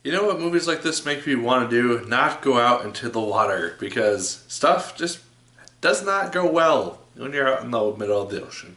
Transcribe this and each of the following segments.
You know what movies like this make me want to do? Not go out into the water, because stuff just does not go well when you're out in the middle of the ocean.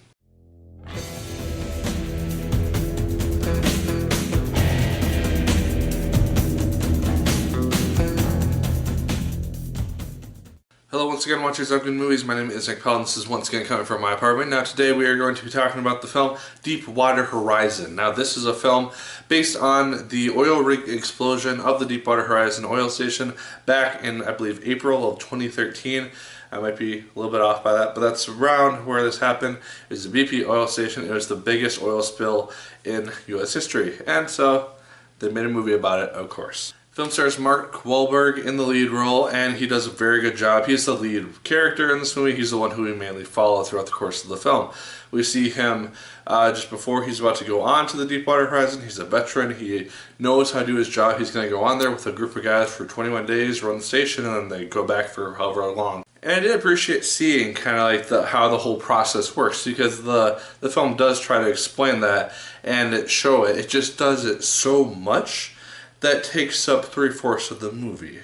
Hello once again, watchers of good movies. My name is Nick Pell and this is once again coming from my apartment. Now today we are going to be talking about the film Deepwater Horizon. Now this is a film based on the oil rig explosion of the Deepwater Horizon oil station back in, I believe, April of 2013. I might be a little bit off by that, but that's around where this happened. It was the BP oil station. It was the biggest oil spill in U.S. history, and so they made a movie about it, of course. Film stars Mark Wahlberg in the lead role, and he does a very good job. He's the lead character in this movie. He's the one who we mainly follow throughout the course of the film. We see him just before he's about to go on to the Deepwater Horizon. He's a veteran. He knows how to do his job. He's going to go on there with a group of guys for 21 days, run the station, and then they go back for however long. And I did appreciate seeing kind of like how the whole process works, because the film does try to explain that and show it. It just does it so much that takes up 3/4 of the movie.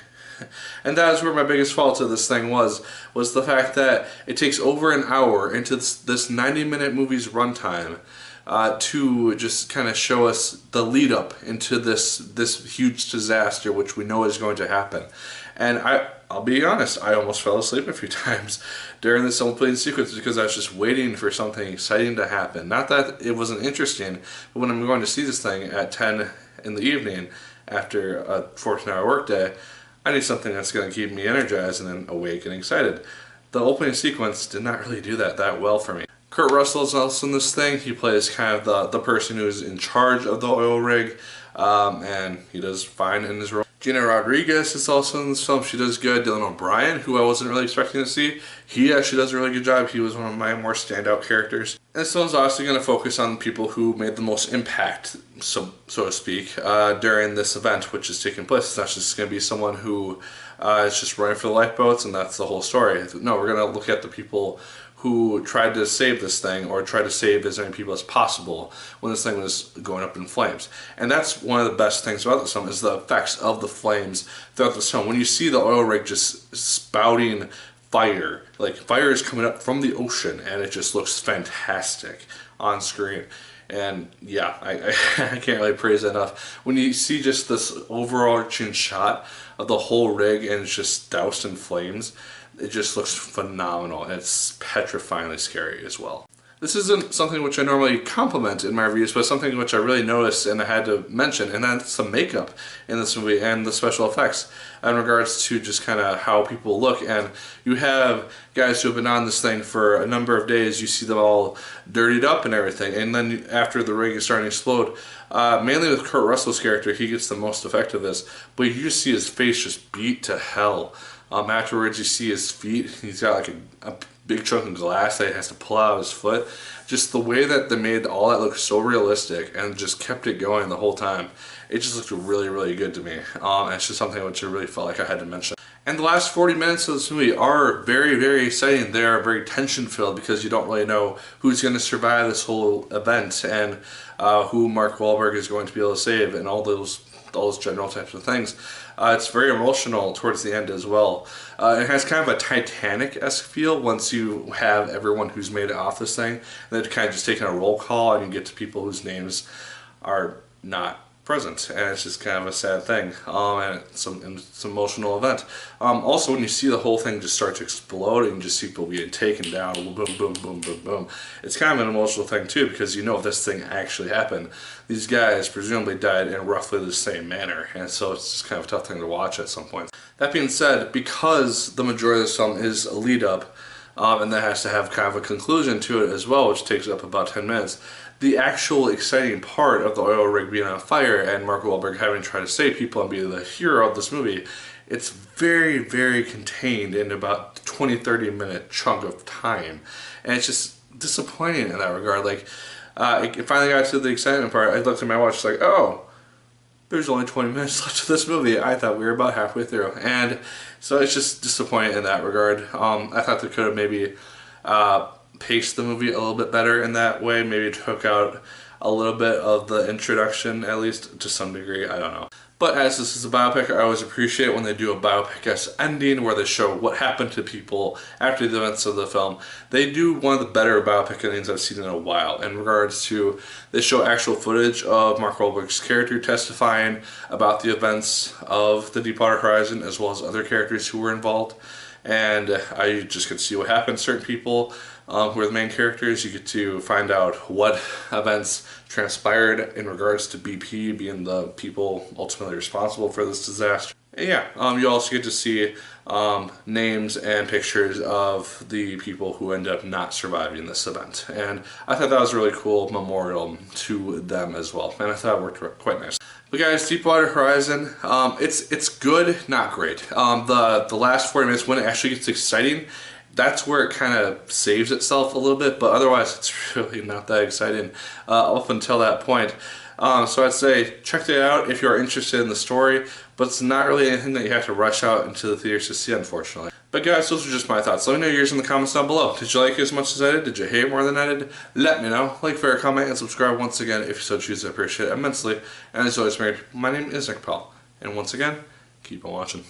And that is where my biggest fault of this thing was the fact that it takes over an hour into this 90-minute movie's runtime to just kind of show us the lead up into this huge disaster which we know is going to happen. And I'll be honest, I almost fell asleep a few times during this opening sequence because I was just waiting for something exciting to happen. Not that it wasn't interesting, but when I'm going to see this thing at 10 in the evening after a 14-hour workday, I need something that's going to keep me energized and then awake and excited. The opening sequence did not really do that well for me. Kurt Russell is also in this thing. He plays kind of the person who's in charge of the oil rig, and he does fine in his role. Gina Rodriguez is also in this film. She does good. Dylan O'Brien, who I wasn't really expecting to see, he actually does a really good job. He was one of my more standout characters. And this film's also going to focus on people who made the most impact, so to speak, during this event, which is taking place. It's not just going to be someone who is just running for the lifeboats and that's the whole story. No, we're going to look at the people who tried to save this thing, or tried to save as many people as possible when this thing was going up in flames. And that's one of the best things about this film, is the effects of the flames throughout this film. When you see the oil rig just spouting fire, like fire is coming up from the ocean, and it just looks fantastic on screen. And yeah, I can't really praise it enough. When you see just this overarching shot of the whole rig and it's just doused in flames, it just looks phenomenal, and it's petrifyingly scary as well. This isn't something which I normally compliment in my reviews, but something which I really noticed and I had to mention, and that's the makeup in this movie and the special effects in regards to just kind of how people look. And you have guys who have been on this thing for a number of days. You see them all dirtied up and everything, and then after the rig is starting to explode, mainly with Kurt Russell's character, he gets the most effect of this, but you just see his face just beat to hell. Afterwards, you see his feet. He's got like a big chunk of glass that he has to pull out of his foot. Just the way that they made all that look so realistic and just kept it going the whole time. It just looked really, really good to me. It's just something which I really felt like I had to mention. And the last 40 minutes of this movie are very, very exciting. They are very tension-filled because you don't really know who's going to survive this whole event and who Mark Wahlberg is going to be able to save and all those general types of things. It's very emotional towards the end as well. It has kind of a Titanic-esque feel once you have everyone who's made it off this thing. And then kind of just taking a roll call and you get to people whose names are not present, and it's just kind of a sad thing, and it's an emotional event. Also, when you see the whole thing just start to explode and you just see people being taken down, boom, boom, boom, boom, boom, it's kind of an emotional thing too, because you know if this thing actually happened, these guys presumably died in roughly the same manner, and so it's just kind of a tough thing to watch at some point. That being said, because the majority of this film is a lead up, and that has to have kind of a conclusion to it as well, which takes up about 10 minutes. The actual exciting part of the oil rig being on fire and Mark Wahlberg having to try to save people and be the hero of this movie, it's very, very contained in about 20-30 minute chunk of time. And it's just disappointing in that regard. Like, it finally got to the excitement part. I looked at my watch, like, oh, there's only 20 minutes left of this movie. I thought we were about halfway through. And so it's just disappointing in that regard. I thought they could have maybe paced the movie a little bit better in that way. Maybe took out a little bit of the introduction, at least to some degree. I don't know. But as this is a biopic, I always appreciate when they do a biopic-esque ending where they show what happened to people after the events of the film. They do one of the better biopic endings I've seen in a while in regards to they show actual footage of Mark Wahlberg's character testifying about the events of the Deepwater Horizon as well as other characters who were involved. And I just could see what happened to certain people who are the main characters. You get to find out what events transpired in regards to BP being the people ultimately responsible for this disaster. And yeah, you also get to see names and pictures of the people who end up not surviving this event. And I thought that was a really cool memorial to them as well. And I thought it worked quite nice. But guys, Deepwater Horizon, it's good, not great. The last 40 minutes when it actually gets exciting, that's where it kind of saves itself a little bit, but otherwise it's really not that exciting up until that point. So I'd say check it out if you are interested in the story, but it's not really anything that you have to rush out into the theaters to see, unfortunately. But guys, those are just my thoughts. Let me know yours in the comments down below. Did you like it as much as I did? Did you hate it more than I did? Let me know. Like, favorite, comment, and subscribe once again if you so choose. I appreciate it immensely. And as always, my name is Nick Pell. And once again, keep on watching.